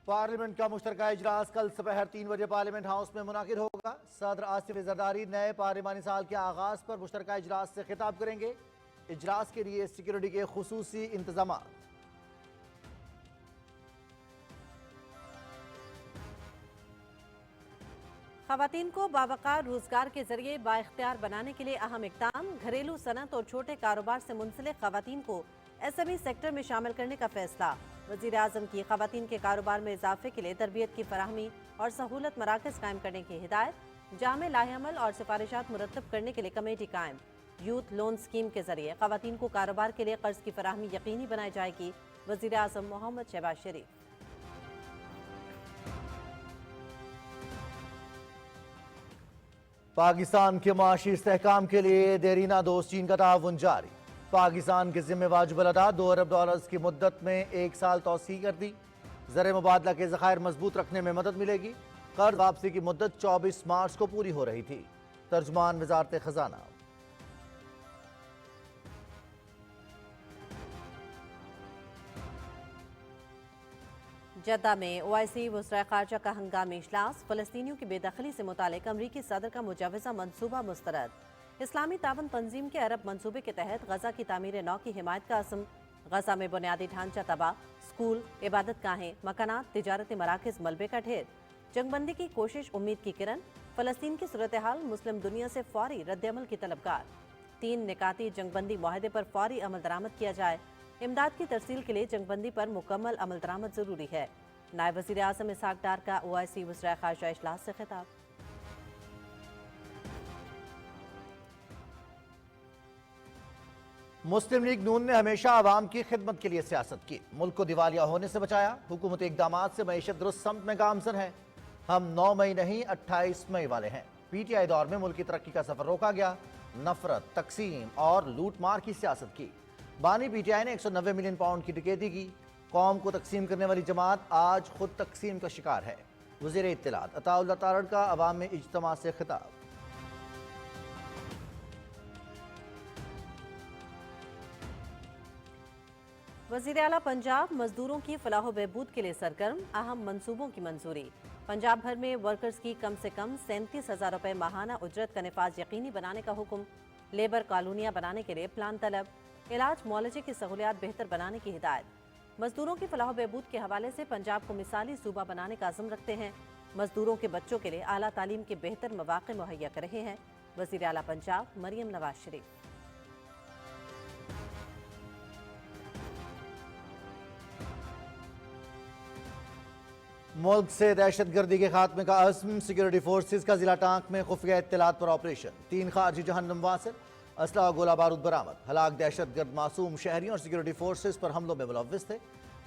Parliament کا مشترکہ اجلاس کل سپہر 3 بجے پارلیمنٹ ہاؤس میں منعقد ہوگا۔ صدر آصف زرداری نئے پارلیمانی سال کے آغاز پر مشترکہ اجلاس سے خطاب کریں گے۔ اجلاس کے لیے سیکیورٹی کے خصوصی انتظامات۔ خواتین کو باوقار روزگار کے ذریعے بااختیار بنانے کے لیے اہم اقدام۔ گھریلو صنعت اور چھوٹے کاروبار سے منسلک خواتین کو ایس ایم ای سیکٹر میں شامل کرنے کا فیصلہ۔ وزیر اعظم کی خواتین کے کاروبار میں اضافے کے لیے تربیت کی فراہمی اور سہولت مراکز قائم کرنے کی ہدایت۔ جامع لاہ عمل اور سفارشات مرتب کرنے کے لیے کمیٹی قائم۔ یوتھ لون اسکیم کے ذریعے خواتین کو کاروبار کے لیے قرض کی فراہمی یقینی بنائی جائے گی۔ وزیر اعظم محمد شہباز شریف۔ پاکستان کے معاشی استحکام کے لیے دیرینہ دوست چین کا تعاون جاری۔ پاکستان کے ذمہ واجب الادا $2 ارب کی مدت میں 1 سال توسیع کر دی۔ زر مبادلہ کے ذخائر مضبوط رکھنے میں مدد ملے گی۔ قرض واپسی کی مدت 24 مارچ کو پوری ہو رہی تھی۔ ترجمان وزارت خزانہ۔ جدہ میں OIC وزرائے خارجہ کا ہنگامی اجلاس۔ فلسطینیوں کی بے دخلی سے متعلق امریکی صدر کا مجوزہ منصوبہ مسترد۔ اسلامی تعاون تنظیم کے عرب منصوبے کے تحت غزہ کی تعمیر نو کی حمایت کا عزم۔ غزہ میں بنیادی ڈھانچہ تباہ، سکول، عبادت گاہیں، مکانات، تجارتی مراکز ملبے کا ڈھیر۔ جنگ بندی کی کوشش امید کی کرن۔ فلسطین کی صورتحال مسلم دنیا سے فوری رد عمل کی طلبگار۔ 3 نکاتی جنگ بندی معاہدے پر فوری عمل درآمد کیا جائے۔ امداد کی ترسیل کے لیے جنگ بندی پر مکمل عمل درآمد ضروری ہے۔ نائب وزیر اعظم اسحاق ڈار کا OIC وزرائے خارجہ اجلاس سے خطاب۔ مسلم لیگ نون نے ہمیشہ عوام کی خدمت کے لیے سیاست کی، ملک کو دیوالیہ ہونے سے بچایا۔ حکومتی اقدامات سے معیشت درست سمت میں گامزن ہے۔ ہم 9 مئی نہیں 28 مئی والے ہیں۔ PTI دور میں ملک کی ترقی کا سفر روکا گیا۔ نفرت، تقسیم اور لوٹ مار کی سیاست کی۔ بانی PTI نے 190 ملین پاؤنڈ کی ڈکیتی کی۔ قوم کو تقسیم کرنے والی جماعت آج خود تقسیم کا شکار ہے۔ وزیر اطلاعات عطا اللہ تارڑ کا عوام میں اجتماع سے خطاب۔ وزیر اعلیٰ پنجاب مزدوروں کی فلاح و بہبود کے لیے سرگرم۔ اہم منصوبوں کی منظوری۔ پنجاب بھر میں ورکرز کی کم سے کم 37,000 روپے ماہانہ اجرت کا نفاذ یقینی بنانے کا حکم۔ لیبر کالونیاں بنانے کے لیے پلان طلب۔ علاج معالجے کی سہولیات بہتر بنانے کی ہدایت۔ مزدوروں کی فلاح و بہبود کے حوالے سے پنجاب کو مثالی صوبہ بنانے کا عزم رکھتے ہیں۔ مزدوروں کے بچوں کے لیے اعلیٰ تعلیم کے بہتر مواقع مہیا کر رہے ہیں۔ وزیر اعلیٰ پنجاب مریم نواز شریف۔ ملک سے دہشت گردی کے خاتمے کا عزم۔ سیکیورٹی فورسز کا ضلع ٹانک میں خفیہ اطلاعات پر آپریشن۔ 3 خارجی جہنم واصل، اسلحہ گولہ بارود برآمد۔ ہلاک دہشت گرد معصوم شہریوں اور سیکیورٹی فورسز پر حملوں میں ملوث تھے۔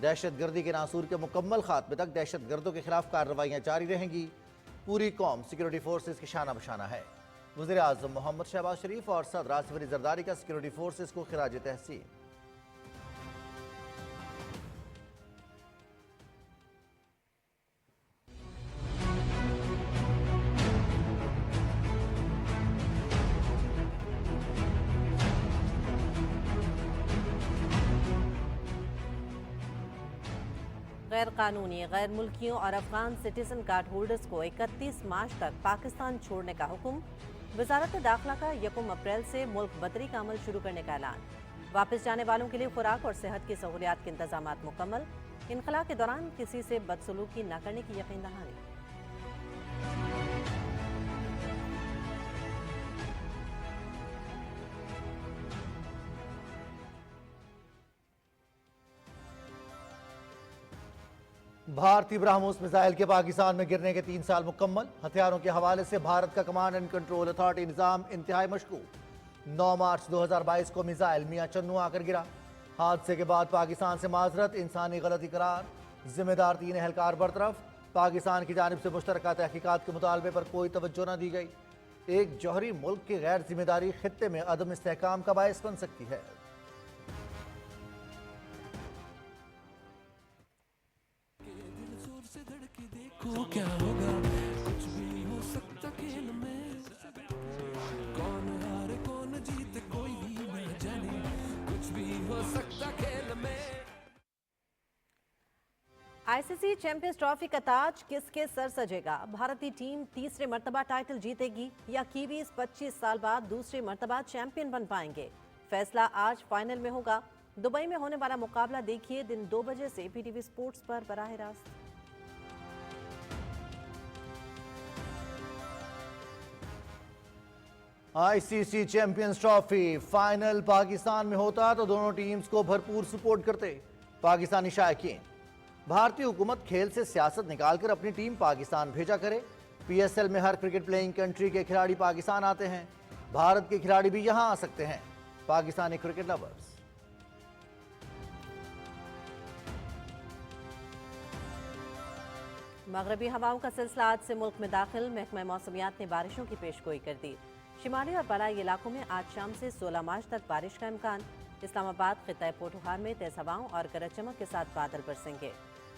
دہشت گردی کے ناصور کے مکمل خاتمے تک دہشت گردوں کے خلاف کارروائیاں جاری رہیں گی۔ پوری قوم سیکیورٹی فورسز کے شانہ بشانہ ہے۔ وزیر اعظم محمد شہباز شریف اور صدر آصف علی زرداری کا سیکیورٹی فورسز کو خراج تحسین۔ غیر قانونی، غیر ملکیوں اور افغان سٹیزن کارڈ ہولڈرز کو 31 مارچ تک پاکستان چھوڑنے کا حکم۔ وزارت داخلہ کا 1 اپریل سے ملک بدری کا عمل شروع کرنے کا اعلان۔ واپس جانے والوں کے لیے خوراک اور صحت کی سہولیات کے انتظامات مکمل۔ انخلاء کے دوران کسی سے بدسلوکی نہ کرنے کی یقین دہانی۔ بھارتی برہموس میزائل کے پاکستان میں گرنے کے 3 سال مکمل۔ ہتھیاروں کے حوالے سے بھارت کا کمانڈ اینڈ کنٹرول اتھارٹی نظام انتہائی مشکوک۔ 9 مارچ 2022 کو میزائل میاں چنو آ کر گرا۔ حادثے کے بعد پاکستان سے معذرت، انسانی غلطی قرار۔ ذمہ دار 3 اہلکار برطرف۔ پاکستان کی جانب سے مشترکہ تحقیقات کے مطالبے پر کوئی توجہ نہ دی گئی۔ ایک جوہری ملک کی غیر ذمہ داری خطے میں عدم استحکام کا باعث بن سکتی ہے۔ کیا ہوگا کچھ بھی ہو سکتا کھیل میں، کون ہارے کون جیتے کوئی بھی نہ جانے، کچھ بھی ہو سکتا کھیل میں۔ आईसीसी चैंपियंस ट्रॉफी का ताज किसके सर सजेगा? भारतीय टीम तीसरे मर्तबा टाइटल जीतेगी या कीवीज 25 साल बाद दूसरी मर्तबा चैंपियन बन पाएंगे? फैसला आज फाइनल में होगा। दुबई में होने वाला मुकाबला देखिए दिन 2 बजे से पीटीवी स्पोर्ट्स पर बराह रास्त। ICC champions trophy final Pakistan में होता तो दोनों टीम्स को भरपूर सपोर्ट करते पाकिस्तानी शायकीन। भारतीय हुकूमत खेल से सियासत निकालकर अपनी टीम पाकिस्तान भेजा करे। पीएसएल में हर क्रिकेट प्लेइंग कंट्री के खिलाड़ी पाकिस्तान आते हैं, भारत के खिलाड़ी भी यहां आ सकते हैं। Pakistani cricket lovers. मगरबी हवाओं का सिलसिला आज से मुल्क में दाखिल। महकमा मौसमियात ने बारिशों की पेशगोई कर दी। शिमाली और बलाई इलाकों में आज शाम से 16 मार्च तक बारिश का इम्कान। इस्लामाबाद, खिताए पोठोहार में तेज हवाओं और गरज चमक के साथ बादल बरसेंगे।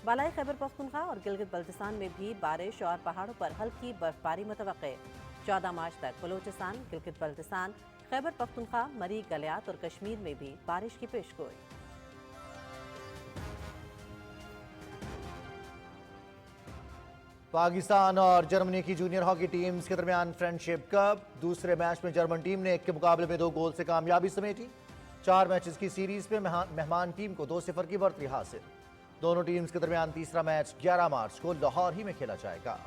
बालाई खैबर पख्तूनख्वा और गिलगित बल्तिस्तान में भी बारिश और पहाड़ों पर हल्की बर्फबारी मुतवक्के। 14 मार्च तक बलूचिस्तान, गिलगित बल्तिस्तान, खैबर पख्तूनख्वा, मरी, गलियात और कश्मीर में भी बारिश की पेशगोई। पाकिस्तान और जर्मनी की जूनियर हॉकी टीम्स के दरमियान फ्रेंडशिप कप। दूसरे मैच में जर्मन टीम ने 1 के मुकाबले में 2 गोल से कामयाबी समेटी। 4 मैचेस की सीरीज में मेहमान टीम को 2-0 की बढ़ती हासिल। दोनों टीम्स के दरमियान तीसरा मैच 11 मार्च को लाहौर ही में खेला जाएगा।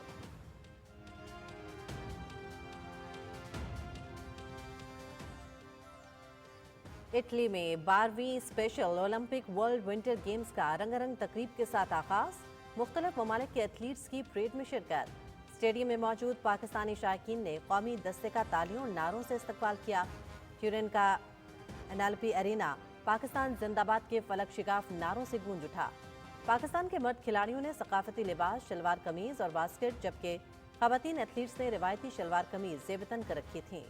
इटली में 12वीं special Olympic world winter games का रंगारंग तकरीब के साथ आगाज। मुख्तलिफ ममालिक के एथलीट्स की परेड में शिरकत। स्टेडियम में मौजूद पाकिस्तानी शायकीन ने कौमी दस्ते का तालियों और नारों से इस्तकबाल किया। ट्यूरिन का एनएलपी एरिना पाकिस्तान जिंदाबाद के फलक शिगाफ नारों से गूंज उठा। पाकिस्तान के मर्द खिलाड़ियों ने सकाफती लिबास, शलवार कमीज और बास्केट, जबकि खवातीन एथलीट्स ने रिवायती शलवार कमीज जेबतन कर रखी थी।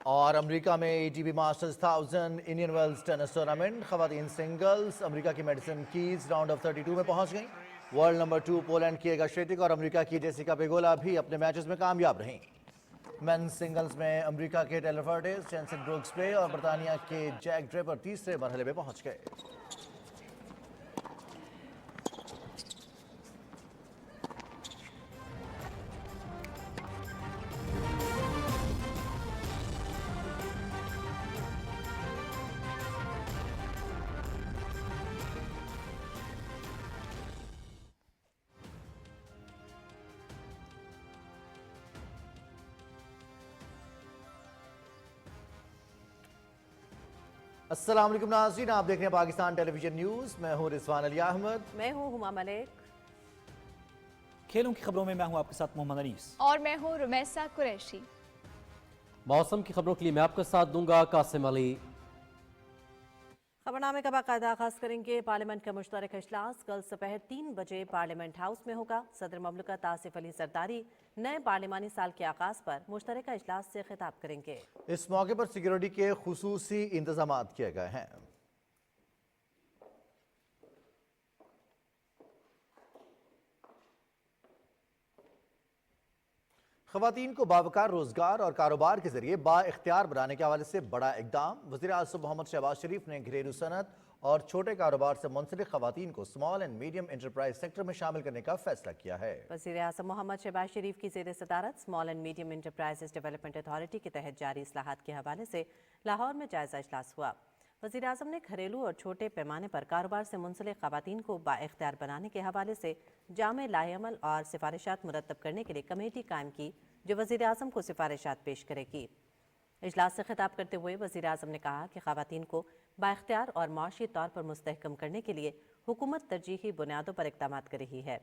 और अमेरिका में ATP Masters 1000 Indian Wells tennis tournament खवातीन सिंगल्स अमेरिका की मेडिसन कीज राउंड ऑफ 32 में पहुंच गई। वर्ल्ड नंबर 2 पोलैंड की एगा शेटिक और अमेरिका की जेसिका पेगोला भी अपने मैचेस में कामयाब रहीं। मेंस सिंगल्स में अमेरिका के Taylor Fritz, Jenson Brooksby और बर्तानिया के जैक ड्रेपर तीसरे मरहले में पहुंच गए। अस्सलाम वालेकुम नाज़रीन, आप देख रहे हैं पाकिस्तान टेलीविजन न्यूज। मैं हूं रिजवान अली अहमद। मैं हूँ हुमा मलिक। खेलों की खबरों में मैं हूं आपके साथ मोहम्मद अनीस और मैं हूं रुमैसा कुरैशी। मौसम की खबरों के लिए मैं आपके साथ दूंगा कासिम अली। खबरनामे का बाकायदा आगाज करेंगे। पार्लियामेंट का मुश्तरक इजलास कल दोपहर 3 बजे पार्लियामेंट हाउस में होगा। सदर ममलकत आसिफ अली जरदारी नए पार्लिमानी साल के आगाज पर मुश्तरका इजलास से खिताब करेंगे। इस मौके पर सिक्योरिटी के खुसूसी इंतजाम किए गए हैं। खवातीन को बावकार रोजगार और कारोबार के जरिए बाइख्तियार बनाने के हवाले से बड़ा इकदाम। वज़ीर आज़म मोहम्मद शहबाज शरीफ ने घरेलू सनत और छोटे कारोबार से मुंसलिक खवातीन को small and medium enterprise sector में शामिल करने का फैसला किया है। वज़ीर आज़म मोहम्मद शहबाज शरीफ की ज़ेर सदारत small and medium enterprises development authority के तहत जारी इस्लाहात के हवाले से लाहौर में जायजा इजलास हुआ। वज़ीर आज़म ने घरेलू और छोटे पैमाने पर कारोबार से मुंसलिक खवातीन को बाइख्तियार बनाने के हवाले से जामे लाएअमल और सिफारिशात मुरतब करने के लिए कमेटी कायम की, जो वज़ीर आज़म को सिफारिशात पेश करेगी। इजलास से खिताब करते हुए वज़ीर आज़म ने कहा कि खवातीन को बाइख्तियार और माशी तौर पर मुस्तहकम करने के लिए हुकूमत तरजीही बुनियादों पर इक़दामात कर रही है।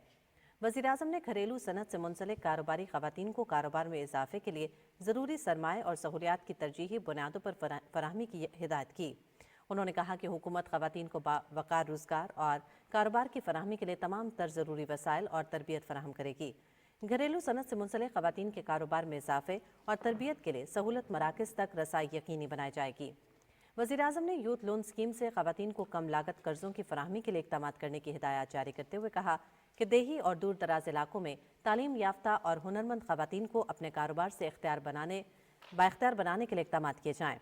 वज़ीर आज़म ने घरेलू सनत से मुंसलिक कारोबारी खवातीन को कारोबार में इजाफे के लिए ज़रूरी सरमाए और सहूलियात की तरजीही बुनियादों पर फराहमी की हिदायत की। उन्होंने कहा कि हुकूमत खवातीन को बावकार रोज़गार और कारोबार की फराहमी के लिए तमाम तर ज़रूरी वसाइल और तरबियत फराहम करेगी। घरेलू सनत से मुंसलिक खवातीन के कारोबार में इजाफे और तरबियत के लिए सहूलत मराकज़ तक रसाई यकीनी बनाई जाएगी। वज़ीर आज़म ने यूथ लोन स्कीम से खवातीन को कम लागत कर्ज़ों की फराहमी के लिए इक़दामात करने की हिदायत जारी करते हुए कहा कि देही और दूर दराज इलाकों में तालीम याफ्ता और हुनरमंद खवातीन को अपने कारोबार से बाइख्तियार बनाने के लिए इक़दामात किए जाएँ।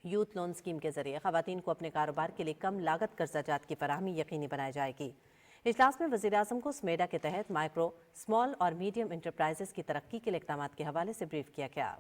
یوتھ لون اسکیم کے ذریعے خواتین کو اپنے کاروبار کے لیے کم لاگت قرضہ جات کی فراہمی یقینی بنائی جائے گی۔ اجلاس میں وزیراعظم کو سمیڈا کے تحت مائکرو، اسمال اور میڈیم انٹرپرائزز کی ترقی کے لیے اقدامات کے حوالے سے بریف کیا گیا۔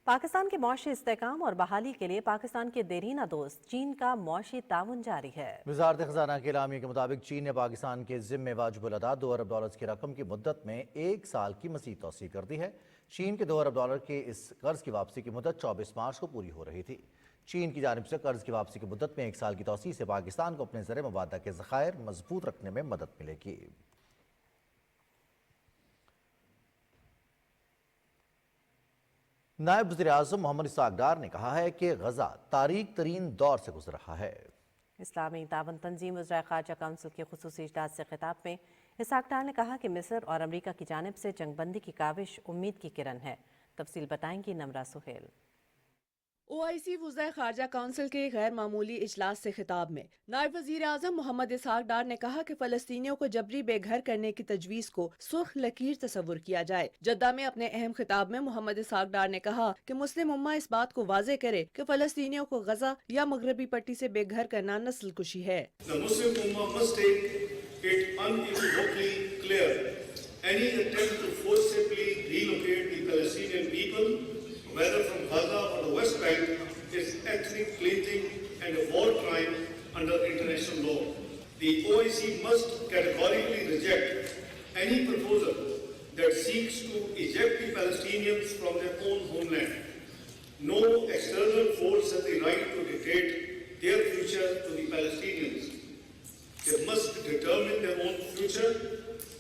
پاکستان کے معاشی استحکام اور بحالی کے لیے پاکستان کے دیرینہ دوست چین کا معاشی تعاون جاری ہے۔ وزارت خزانہ کے اعلامیے کے مطابق چین نے پاکستان کے ذمہ واجب الادا $2 ارب کی رقم کی مدت میں 1 سال کی مزید توسیع کر دی ہے۔ چین کے $2 ارب کے اس قرض کی واپسی کی مدت 24 مارچ کو پوری ہو رہی تھی۔ چین کی جانب سے قرض کی واپسی کی مدت میں 1 سال کی توسیع سے پاکستان کو اپنے زر مبادلہ کے ذخائر مضبوط رکھنے میں مدد ملے گی۔ نائب وزیر اعظم محمد اسحاق ڈار نے کہا ہے کہ غزہ تاریک ترین دور سے گزر رہا ہے۔ اسلامی تعاون تنظیم وزرائے خارجہ کونسل کے خصوصی اجلاس سے خطاب میں اسحاق ڈار نے کہا کہ مصر اور امریکہ کی جانب سے جنگ بندی کی کاوش امید کی کرن ہے۔ تفصیل بتائیں گی نمرہ سہیل۔ OIC وزرائے خارجہ کونسل کے غیر معمولی اجلاس سے خطاب میں نائب وزیر اعظم محمد اسحاق ڈار نے کہا کہ فلسطینیوں کو جبری بے گھر کرنے کی تجویز کو سرخ لکیر تصور کیا جائے۔ جدہ میں اپنے اہم خطاب میں محمد اسحاق ڈار نے کہا کہ مسلم امہ اس بات کو واضح کرے کہ فلسطینیوں کو غزہ یا مغربی پٹی سے بے گھر کرنا نسل کشی ہے۔ The Muslim Ummah must take it unequivocally clear. Any attempt to forcibly relocate the Palestinian people, whether from Gaza or the West Bank, is ethnic cleansing and a war crime under international law. The OIC must categorically reject any proposal that seeks to eject the Palestinians from their own homeland. No external force has the right to dictate their future to the Palestinians. They must determine their own future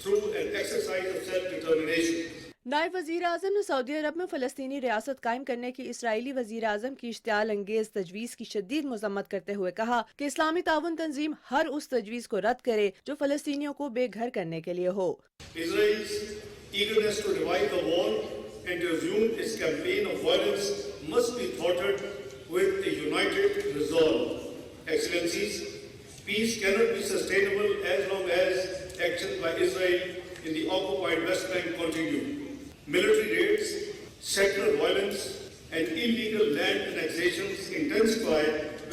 through an exercise of self-determination. نائب وزیر اعظم نے سعودی عرب میں فلسطینی ریاست قائم کرنے کی اسرائیلی وزیر اعظم کی اشتعال انگیز تجویز کی شدید مذمت کرتے ہوئے کہا کہ اسلامی تعاون تنظیم ہر اس تجویز کو رد کرے جو فلسطینیوں کو بے گھر کرنے کے لیے ہو۔ Israel's eagerness to revive the war and to resume its campaign of violence must be thwarted with a united resolve. Excellencies, peace cannot be sustainable as long as actions by Israel in the occupied West Bank continue. Military raids, settler violence, and illegal land annexations intensify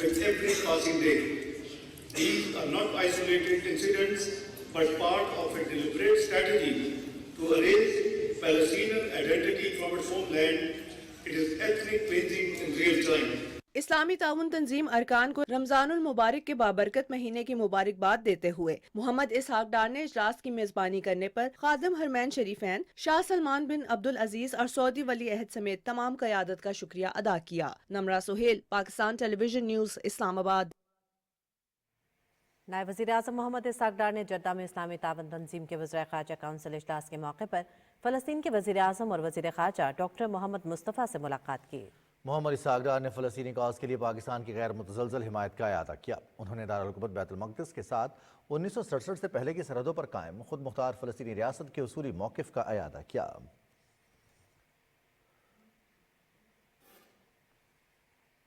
with every passing day. These are not isolated incidents, but part of a deliberate strategy to erase Palestinian identity from its homeland. It is ethnic cleansing in real time. اسلامی تعاون تنظیم ارکان کو رمضان المبارک کے بابرکت مہینے کی مبارکباد دیتے ہوئے محمد اسحاق ڈار نے اجلاس کی میزبانی کرنے پر خادم حرمین شریفین شاہ سلمان بن عبدالعزیز اور سعودی ولی عہد سمیت تمام قیادت کا شکریہ ادا کیا۔ نمرہ سہیل، پاکستان ٹیلی ویژن نیوز، اسلام آباد۔ نائب وزیر اعظم محمد اسحاق ڈار نے جدہ میں اسلامی تعاون تنظیم کے وزرائے خارجہ کونسل اجلاس کے موقع پر فلسطین کے وزیر اعظم اور وزیر خارجہ ڈاکٹر محمد مصطفیٰ سے ملاقات کی۔ محمد اسحاق ڈار نے فلسطینی کاز کے لیے پاکستان کی غیر متزلزل حمایت کا اعادہ کیا۔ انہوں نے دارالحکومت بیت المقدس کے ساتھ 1967 سے پہلے کی سرحدوں پر قائم خود مختار فلسطینی ریاست کے اصولی موقف کا اعادہ کیا۔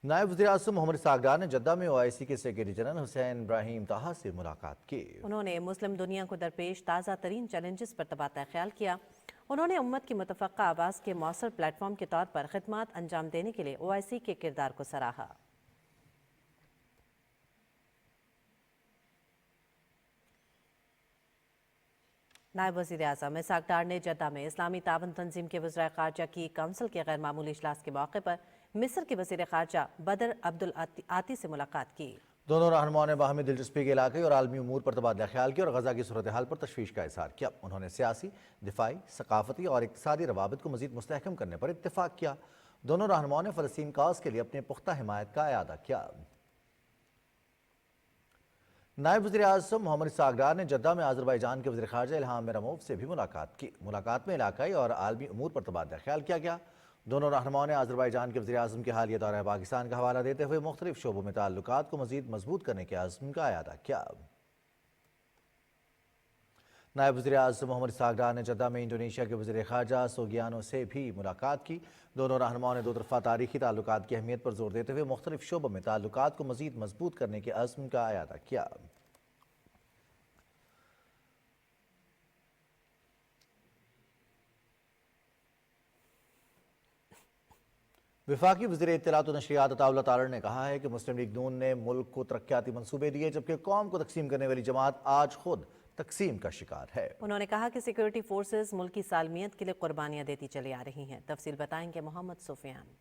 نائب وزیر اعظم محمد اسحاق ڈار نے جدہ میں OIC کے سیکریٹری جنرل حسین ابراہیم طہا سے ملاقات کی۔ انہوں نے مسلم دنیا کو درپیش تازہ ترین چیلنجز پر تبادلہ خیال کیا۔ انہوں نے امت کی متفقہ آواز کے مؤثر پلیٹ فارم کے طور پر خدمات انجام دینے کے لیے OIC کے کردار کو سراہا۔ نائب وزیر اعظم اسحاق ڈار نے جدہ میں اسلامی تعاون تنظیم کے وزرائے خارجہ کی کونسل کے غیر معمولی اجلاس کے موقع پر مصر کے وزیر خارجہ بدر عبدالعاطی سے ملاقات کی۔ دونوں رہنماؤں نے باہمی دلچسپی کے علاقائی اور عالمی امور پر تبادلہ خیال کیا اور غزہ کی صورتحال پر تشویش کا اظہار کیا۔ انہوں نے سیاسی، دفاعی، ثقافتی اور اقتصادی روابط کو مزید مستحکم کرنے پر اتفاق کیا۔ دونوں رہنماؤں نے فلسطین کاز کے لیے اپنے پختہ حمایت کا اعادہ کیا۔ نائب وزیر اعظم محمد اسحاق ڈار نے جدہ میں آذربائیجان کے وزیر خارجہ الہام میراموف سے بھی ملاقات کی۔ ملاقات میں علاقائی اور عالمی امور پر تبادلہ خیال کیا گیا۔ دونوں رہنماؤں نے آذربائیجان کے وزیر اعظم کے حالیہ دورہ پاکستان کا حوالہ دیتے ہوئے مختلف شعبوں میں تعلقات کو مزید مضبوط کرنے کے عزم کا اعادہ کیا۔ نائب وزیر اعظم محمد اسحاق ڈار نے جدہ میں انڈونیشیا کے وزیر خارجہ سوگیانو سے بھی ملاقات کی۔ دونوں رہنماؤں نے دو طرفہ تاریخی تعلقات کی اہمیت پر زور دیتے ہوئے مختلف شعبوں میں تعلقات کو مزید مضبوط کرنے کے عزم کا اعادہ کیا۔ वफाकी वज़ीर इत्तलात व नशरियात अताउल्लाह तारड़ ने कहा है कि मुस्लिम लीग नून ने मुल्क को तरक्याती मंसूबे दिए, जबकि कौम को तकसीम करने वाली जमात आज खुद तकसीम का शिकार है। उन्होंने कहा कि सिक्योरिटी फोर्सेस मुल्क की सालमियत के लिए कुर्बानियां देती चली आ रही हैं। तफसील बताएंगे मोहम्मद सुफियान।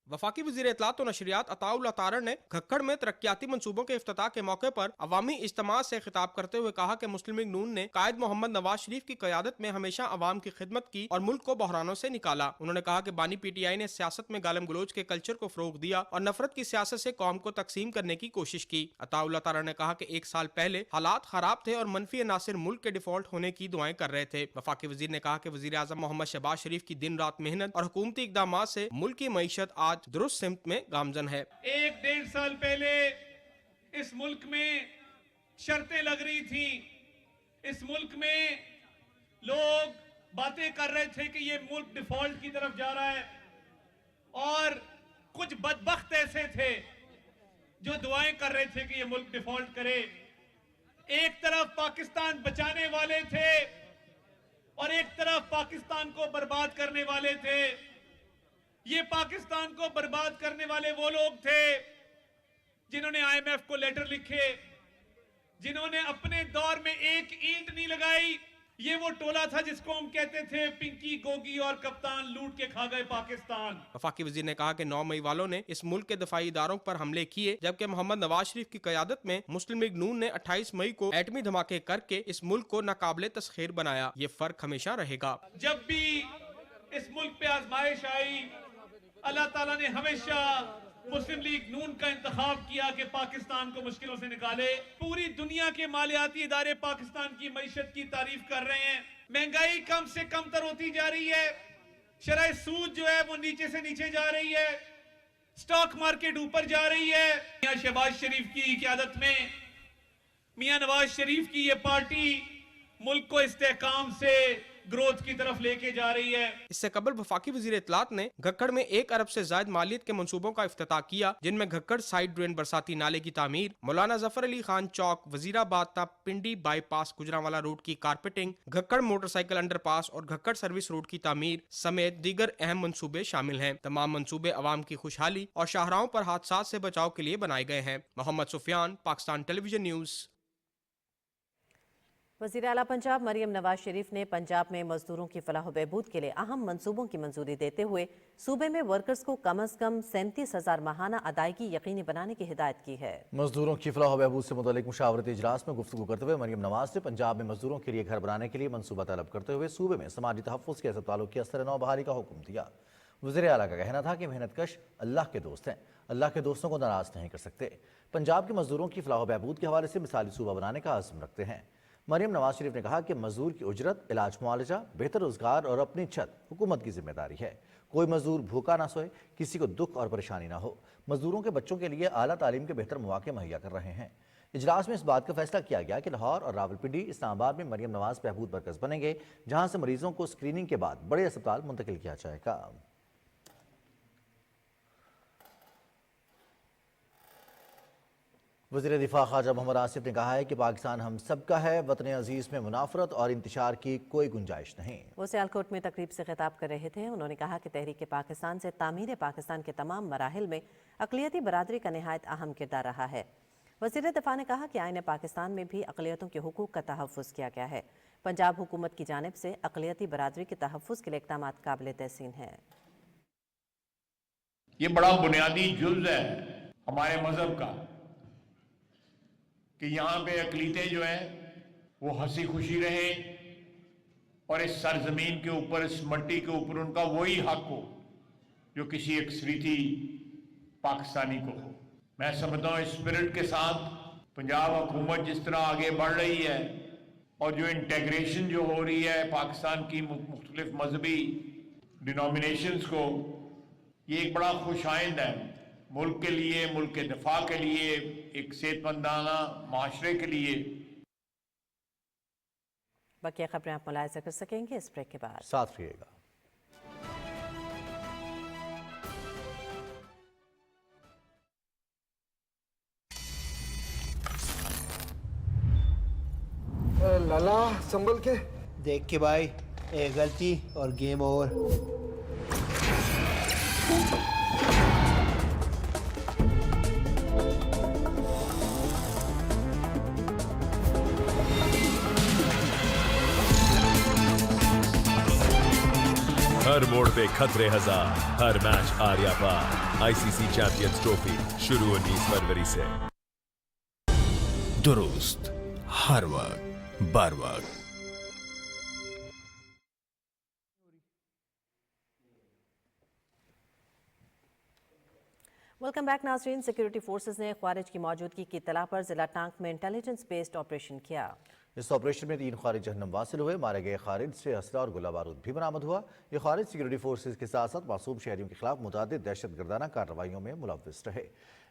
वफाकी वज़ीर इत्तलात व नशरियात अताउल्लाह तारड़ ने घक्कड़ में तरक्याती मंसूबों के इफ्तिताह के मौके पर अवामी इज्तिमा से खिताब करते हुए कहा कि मुस्लिम लीग नून ने कायद मोहम्मद नवाज शरीफ की क़यादत में हमेशा अवाम की खिदमत की और मुल्क को बहरानों से निकाला। उन्होंने कहा कि बानी PTI ने सियासत में गालम गलोच के कल्चर को फ़रोग़ दिया और नफरत की सियासत से कौम को तकसीम करने की कोशिश की। अताउल्लाह तारड़ ने कहा कि 1 साल पहले हालात खराब थे और मनफी अनासिर मुल्क के डिफॉल्ट होने की दुआएं कर रहे थे। वफाकी वज़ीर ने कहा कि वज़ीर आज़म मोहम्मद शहबाज शरीफ की दिन रात मेहनत और हुकूमती इक़दामात से मुल्क की मईशत आज दुरुस्त सिमत में गामजन है। 1-1.5 साल पहले इस मुल्क में शर्तें लग रही थी, इस मुल्क में लोग बातें कर रहे थे कि ये मुल्क डिफॉल्ट की तरफ जा रहा है, और कुछ बदबख्त ऐसे थे जो दुआएं कर रहे थे कि ये मुल्क डिफॉल्ट करे। एक तरफ पाकिस्तान बचाने वाले थे और एक तरफ पाकिस्तान को बर्बाद करने वाले थे। ये पाकिस्तान को बर्बाद करने वाले वो लोग थे जिन्होंने IMF को लेटर लिखे, जिन्होंने अपने दौर में एक ईंट नहीं लगाई। ये वो टोला था जिसको हम कहते थे पिंकी, गोगी और कप्तान लूट के खा गए पाकिस्तान। वफाकी वज़ीर ने कहा कि 9 मई वालों ने इस मुल्क के दफाई इदारों पर हमले किए, जबकि मोहम्मद नवाज शरीफ की क़यादत में मुस्लिम लीग नून ने 28 मई को एटमी धमाके करके इस मुल्क को नाकाबिले तस्खीर बनाया। ये फर्क हमेशा रहेगा। जब भी इस मुल्क पे आजमाइश आई, अल्लाह ताला ने हमेशा मुस्लिम लीग नून का इंतखाब किया कि पाकिस्तान को मुश्किलों से निकाले। पूरी दुनिया के मालियाती इदारे पाकिस्तान की मईशत की तारीफ कर रहे हैं। महंगाई कम से कम तर होती जा रही है, शरह सूद जो है वो नीचे से नीचे जा रही है, स्टॉक मार्केट ऊपर जा रही है। मियां शहबाज शरीफ की क़यादत में मियां नवाज शरीफ की ये पार्टी मुल्क को इस्तेहकाम से ग्रोथ की तरफ लेके जा रही है। इससे कबल वफाकी वज़ीर इत्तलात ने घक्कड़ में 1 अरब से ज़ायद मालियत के मंसूबों का इफ्तिताह किया, जिनमें घक्कड़ साइड ड्रेन बरसाती नाले की तामीर, मौलाना जफर अली खान चौक वजीराबाद ता पिंडी बाईपास गुजरांवाला रोड की कारपेटिंग, घक्कड़ मोटरसाइकिल अंडरपास और घक्कड़ सर्विस रोड की तामीर समेत दीगर अहम मंसूबे शामिल हैं। तमाम मंसूबे अवाम की खुशहाली और शाहराहों पर हादसात से बचाव के लिए बनाए गए हैं। Mohammad Sufiyan, Pakistan television news. वज़ीर आला पंजाब मरियम नवाज शरीफ ने पंजाब में मजदूरों की फलाह व बहबूद के लिए अहम मंसूबों की मंजूरी देते हुए सूबे में वर्कर्स को कम अज़ कम 37,000 माहाना अदायगी यकीनी बनाने की हिदायत की है। मजदूरों की फलाह व बहबूद से मुतालिक मुशावरती इजलास में गुफ्तगू करते हुए मरियम नवाज ने पंजाब में मजदूरों के लिए घर बनाने के लिए मनसूबा तलब करते हुए सूबे में समाजी तहफ़्फ़ुज़ के अस्पतालों की असर नौ बहाली का हुक्म दिया। वज़ीर आला का कहना था कि मेहनतकश अल्लाह के दोस्त हैं, अल्लाह के दोस्तों को नाराज़ नहीं कर सकते। पंजाब के मजदूरों की फलाह व बहबूद के हवाले से मिसाली सूबा बनाने का आज़म रखते हैं। मरियम नवाज शरीफ ने कहा कि मजदूर की उजरत, इलाज मुआवजा, बेहतर रोजगार और अपनी छत हुकूमत की जिम्मेदारी है। कोई मजदूर भूखा ना सोए, किसी को दुख और परेशानी ना हो। मजदूरों के बच्चों के लिए आला तालीम के बेहतर मौके मुहैया कर रहे हैं। इजलास में इस बात का फैसला किया गया कि लाहौर और रावलपिंडी, इस्लामाबाद में मरियम नवाज बहबूद मरकज़ बनेंगे, जहाँ से मरीजों को स्क्रीनिंग के बाद बड़े अस्पताल मुंतकिल किया जाएगा। वज़ीर दिफा ख्वाजा मोहम्मद आसिफ ने कहा है कि पाकिस्तान हम सब का है, वतन अजीज़ में मुनाफरत और इंतशार की कोई गुंजाइश नहीं। वो सियालकोट में तकरीब से खिताब कर रहे थे। उन्होंने कहा कि तहरीक पाकिस्तान से तामीर पाकिस्तान के तमाम मराहिल में अक़लियती बरादरी का निहायत अहम किरदार रहा है। वज़ीर दिफा ने कहा कि आईन पाकिस्तान में भी अक़लियतों के हुकूक का तहफ़्फ़ुज़ किया गया है। पंजाब हुकूमत की जानिब से अक़लियती बरादरी के तहफ़्फ़ुज़ के लिए इक़दामात काबिल तहसीन है। ये बड़ा बुनियादी जुज़ है हमारे मज़हब का कि यहाँ पे अक़लीतें जो हैं वो हंसी खुशी रहें और इस सरजमीन के ऊपर, इस मट्टी के ऊपर उनका वही हक हो जो किसी अक्सरीती पाकिस्तानी को हो। मैं समझता हूँ इस स्पिरिट के साथ पंजाब हुकूमत जिस तरह आगे बढ़ रही है और जो इंटेग्रेशन जो हो रही है पाकिस्तान की मुख्तलिफ मजहबी डिनोमिनेशंस को, ये एक बड़ा खुश आइंद है मुल्क के लिए, मुल्क के दिफा के लिए, एक सेहतमंदाना माशरे के लिए। बाकी खबरें आप मुलाहिजा कर सकेंगे इस ब्रेक के बाद। साथ रहिएगा। लाला संभल के देख के भाई, गलती और गेम ओवर। हर मोड़ पे खतरे हजार, हर मैच आर्या पार। आईसीसी चैंपियंस ट्रॉफी शुरू 19 फरवरी से। दुरुस्त हर वक्त बर वक्त। वेलकम बैक नाज़रीन। सिक्योरिटी फोर्सेस ने ख्वारिज की मौजूदगी की इत्तला पर जिला टांक में इंटेलिजेंस बेस्ड ऑपरेशन किया। इस ऑपरेशन में 3 ख्वारिज जहन्नम वासिल हुए। मारे गए खारिज से असला और गोला बारूद भी बरामद हुआ। ये खारिज सिक्योरिटी फोर्सेस के साथ साथ मासूम शहरियों के खिलाफ मुतादिद दहशत गर्दाना कार्रवाइयों में मुलव्विस रहे।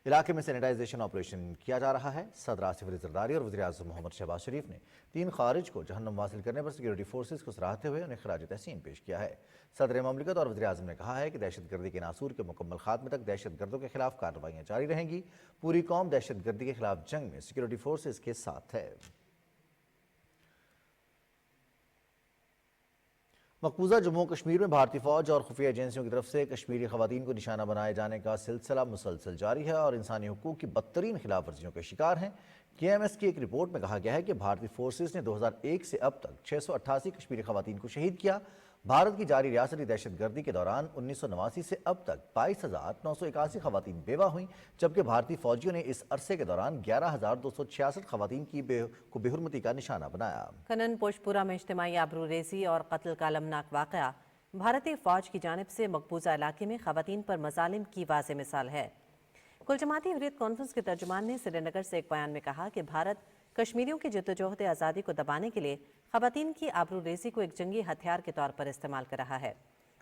इलाके में सैनिटाइजेशन ऑपरेशन किया जा रहा है। सदर आसिफ अली जरदारी और वज़ीर आज़म मोहम्मद शहबाज शरीफ ने 3 खारिज को जहन्नम वासिल करने पर सिक्योरिटी फोर्सेस को सराहते हुए उन्हें खराज तहसीन पेश किया है। सदर ममलिकत और वज़ीर आज़म ने कहा है कि दहशत गर्दी के नासूर के मुकम्मल खात्मे तक दहशत गर्दों के खिलाफ कार्रवाइयाँ जारी रहेंगी। पूरी कौम दहशत गर्दी के खिलाफ जंग में सिक्योरिटी फोर्सेस के साथ है। मकबूजा जम्मू कश्मीर में भारतीय फौज और खुफिया एजेंसियों की तरफ से कश्मीरी खवातीन को निशाना बनाए जाने का सिलसिला मुसलसल जारी है और इंसानी हुकूक की बदतरीन खिलाफ वर्जियों के शिकार हैं। KMS की एक रिपोर्ट में कहा गया है कि भारतीय फोर्सेस ने 2001 से अब तक 688 कश्मीरी खवातीन को शहीद किया। भारत की जारी रियासती दहशत गर्दी के दौरान 1989 से अब तक 22,981 खवातीन बेवा हुई, जबकि भारतीय फौजियों ने इस अरसे के दौरान 11,266 खवातीन की बेहुरमती का निशाना बनाया। खनन पोशपुरा में इज्तिमाई आबरूरेज़ी और कत्ल का अलमनाक वाक़या भारतीय फौज की जानिब से मकबूजा इलाके में खवातीन पर मजालिम की वाज़ेह मिसाल है। कुल जमाती हुर्रियत कॉन्फ्रेंस के तर्जुमान ने श्रीनगर से एक बयान में कहा कि भारत कश्मीरियों की जद्दोजहद आज़ादी को दबाने के लिए खवातीन की आबरूरेज़ी को एक जंगी हथियार के तौर पर इस्तेमाल कर रहा है।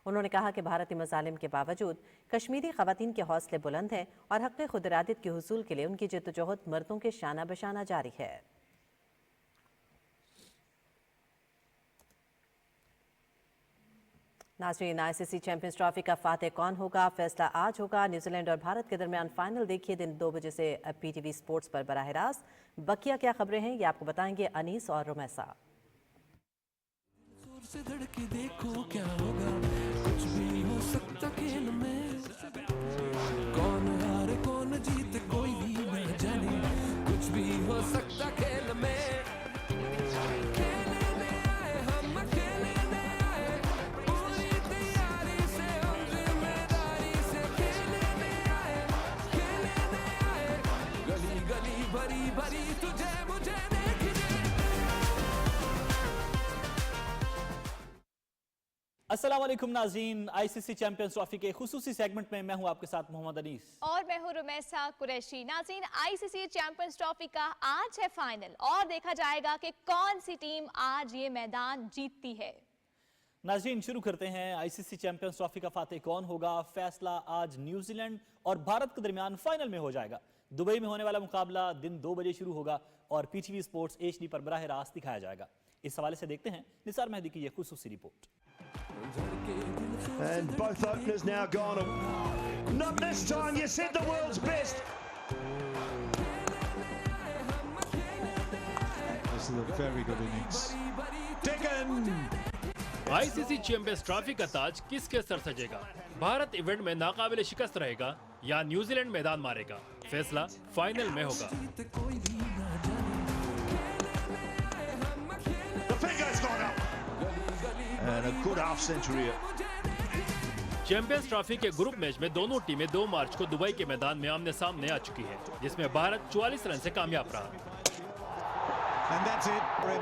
उन्होंने कहा कि भारतीय मजालिम के बावजूद कश्मीरी खवातीन के हौसले बुलंद हैं और हक़ खुद इरादत के हुसूल के लिए उनकी जद्दोजहद मर्दों के शाना बशाना जारी है। नाज़रीन, ICC चैंपियंस ट्रॉफी का फातेह कौन होगा, फैसला आज होगा। न्यूजीलैंड और भारत के दरमियान फाइनल देखिए दिन 2 बजे से PTV स्पोर्ट्स पर बराह रास्त। बकिया क्या खबरें हैं ये आपको बताएंगे अनीस और रुमैसा। जोर से धड़के देखो क्या होगा, कुछ भी हो सकता खेल में। कौन हारे कौन जीते कोई भी न जाने, कुछ भी हो सकता खेल में। अस्सलाम वालेकुम नाज़रीन। ICC चैंपियंस ट्रॉफी के खुसूसी सेगमेंट में मैं हूं आपके साथ मोहम्मद अनीस और मैं हूं रुमैसा कुरैशी। नाज़रीन, ICC चैंपियंस ट्रॉफी का आज है फाइनल और देखा जाएगा कि कौन सी टीम आज ये मैदान जीतती है। नाज़रीन, शुरू करते हैं। ICC चैंपियंस ट्रॉफी का फातेह कौन होगा, फैसला आज न्यूजीलैंड और भारत के दरमियान फाइनल में हो जाएगा। दुबई में होने वाला मुकाबला दिन 2 बजे शुरू होगा और PTV स्पोर्ट्स HD पर बराह रास्त दिखाया जाएगा। इस हवाले से देखते हैं निसार मेहदी की यह खुसूसी report. And both openers now gone. Not this time, you said the world's best. This is a very good innings. Dickon! ICC champions trophy का ताज किसके सर सजेगा? भारत इवेंट में नाकाबिले शिकस्त रहेगा या न्यूजीलैंड मैदान मारेगा? फैसला फाइनल में होगा। The finger's gone up. And a good half century. Champions trophy के ग्रुप मैच में दोनों टीमें 2 मार्च को दुबई के मैदान में आमने सामने आ चुकी है, जिसमें भारत 44 रन से कामयाब रहा। And that's it for him.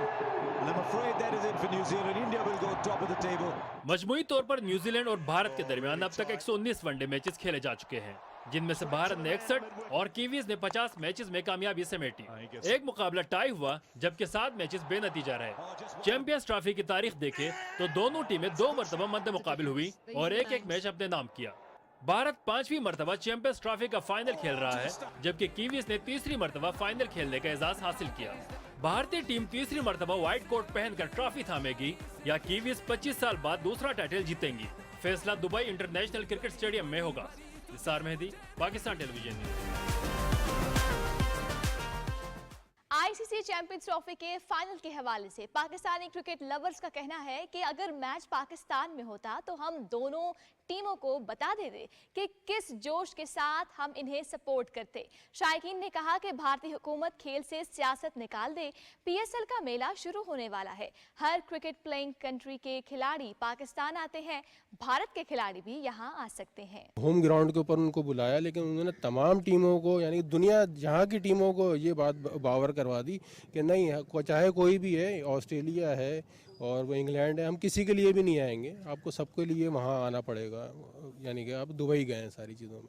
And I'm afraid that is it for New Zealand. India will go top of the table. मजमूई तौर पर न्यूजीलैंड और भारत के दरमियान अब तक 119 वनडे मैचेस खेले जा चुके हैं, जिनमें से भारत ने 61 और कीवीज ने 50 मैचेस में कामयाबी समेटी। एक मुकाबला टाई हुआ, जबकि 7 मैचेस बेनतीजा रहे। चैंपियंस ट्रॉफी की तारीख देखें तो दोनों टीमें 2 मरतबा मद्दे मुकाबिल हुई और एक मैच अपने नाम किया। भारत 5वीं मरतबा चैंपियंस ट्रॉफी का फाइनल खेल रहा है, जबकि कीवीज ने 3री मरतबा फाइनल खेलने का एजाज हासिल किया। भारतीय टीम 3री मरतबा व्हाइट कोट पहनकर ट्रॉफी थामेगी या कीवीज 25 साल बाद दूसरा टाइटल जीतेंगी? फैसला दुबई इंटरनेशनल क्रिकेट स्टेडियम में होगा। Nisar Mehdi, Pakistan television news. ICC champions trophy के फाइनल के हवाले से पाकिस्तानी क्रिकेट लवर्स का कहना है कि अगर मैच पाकिस्तान में होता तो हम दोनों टीमों को बता देते कि किस जोश के साथ हम इन्हें सपोर्ट करते। शायकीन ने कहा कि भारतीय हुकूमत खेल से सियासत निकाल दे। पीएसएल का मेला शुरू होने वाला है। हर क्रिकेट प्लेइंग कंट्री के खिलाड़ी पाकिस्तान आते हैं, भारत के खिलाड़ी भी यहाँ आ सकते हैं। होम ग्राउंड के ऊपर उनको बुलाया, लेकिन उन्होंने तमाम टीमों को, यानी दुनिया जहाँ की टीमों को ये बात बावर करवा दी कि नहीं, चाहे कोई भी है, ऑस्ट्रेलिया है और वो इंग्लैंड है, हम किसी के लिए भी नहीं आएंगे, आपको सबके लिए वहाँ आना पड़ेगा। यानी कि आप दुबई गए हैं सारी चीज़ों में,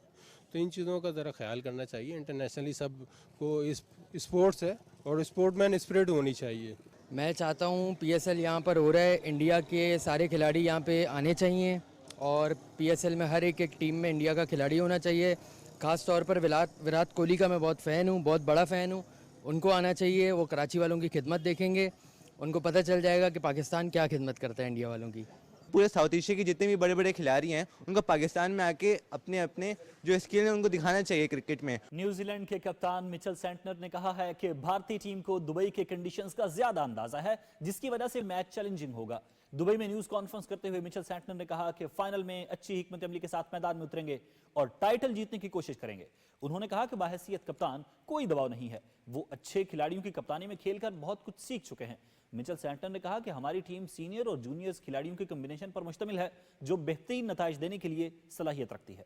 तो इन चीज़ों का ज़रा ख्याल करना चाहिए। इंटरनेशनली सब को इस स्पोर्ट्स है और स्पोर्टमैन स्पिरिट होनी चाहिए। मैं चाहता हूँ पीएसएल यहाँ पर हो रहा है, इंडिया के सारे खिलाड़ी यहाँ पे आने चाहिए और पीएसएल में हर एक टीम में इंडिया का खिलाड़ी होना चाहिए। ख़ास तौर पर विराट कोहली का मैं बहुत फ़ैन हूँ, बहुत बड़ा फ़ैन हूँ, उनको आना चाहिए। वो कराची वालों की खिदमत देखेंगे, उनको पता चल जाएगा कि पाकिस्तान क्या खिदमत करता है इंडिया वालों की। पूरे साउथ एशिया के जितने भी बड़े बड़े खिलाड़ी हैं उनको पाकिस्तान में आके अपने अपने जो स्किल है उनको दिखाना चाहिए क्रिकेट में। न्यूजीलैंड के कप्तान मिचेल सेंटनर ने कहा है कि भारतीय टीम को दुबई के कंडीशंस का ज्यादा अंदाजा है, जिसकी वजह से मैच चैलेंजिंग होगा। दुबई में न्यूज कॉन्फ्रेंस करते हुए मिचेल सेंटनर ने कहा कि फाइनल में अच्छी हिकमत अमली के साथ मैदान में उतरेंगे और टाइटल जीतने की कोशिश करेंगे। उन्होंने कहा कि बाहैसियत कप्तान कोई दबाव नहीं है, वो अच्छे खिलाड़ियों की कप्तानी में खेलकर बहुत कुछ सीख चुके हैं। मिचेल सेंटनर ने कहा कि हमारी टीम सीनियर और जूनियर्स खिलाड़ियों के कॉम्बिनेशन पर मुश्तमिल है, जो बेहतरीन नताइज देने के लिए सलाहियत रखती है।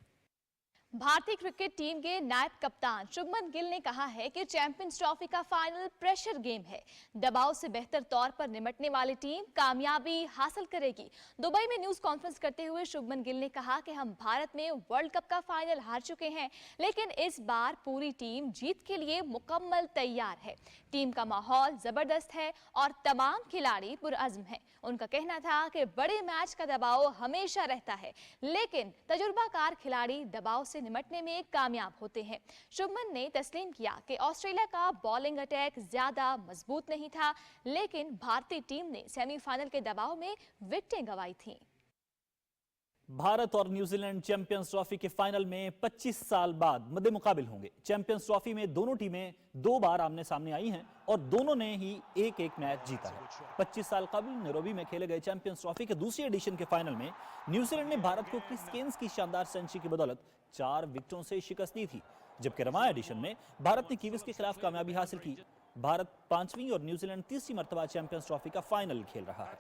भारतीय क्रिकेट टीम के नायब कप्तान शुभमन गिल ने कहा है कि चैंपियंस ट्रॉफी का फाइनल प्रेशर गेम है। दबाव से बेहतर तौर पर निपटने वाली टीम कामयाबी हासिल करेगी। दुबई में न्यूज कॉन्फ्रेंस करते हुए शुभमन गिल ने कहा कि हम भारत में वर्ल्ड कप का फाइनल हार चुके हैं, लेकिन इस बार पूरी टीम जीत के लिए मुकम्मल तैयार है। टीम का माहौल जबरदस्त है और तमाम खिलाड़ी पुरअज़्म हैं। उनका कहना था कि बड़े मैच का दबाव हमेशा रहता है, लेकिन तजुर्बाकार खिलाड़ी दबाव से निपटने में कामयाब होते हैं। शुभमन ने तस्लीम किया कि ऑस्ट्रेलिया का बॉलिंग अटैक ज्यादा मजबूत नहीं था, लेकिन भारतीय टीम ने सेमीफाइनल के दबाव में विकेटें गंवाई थीं। भारत और न्यूजीलैंड चैंपियंस ट्रॉफी के फाइनल में 25 साल बाद मद्दे मुकाबिल होंगे। चैंपियंस ट्रॉफी में दोनों टीमें 2 बार आमने सामने आई हैं और दोनों ने ही एक मैच जीता है। 25 साल कबल नैरोबी में खेले गए चैंपियंस ट्रॉफी के दूसरी एडिशन के फाइनल में न्यूजीलैंड ने भारत को क्रिस गेल्स की शानदार सेंचुरी की बदौलत 4 विकेटों से शिकस्त दी थी, जबकि रवां एडिशन में भारत ने कीवीज के खिलाफ कामयाबी हासिल की। भारत 5वीं और न्यूजीलैंड तीसरी मर्तबा चैंपियंस ट्रॉफी का फाइनल खेल रहा है।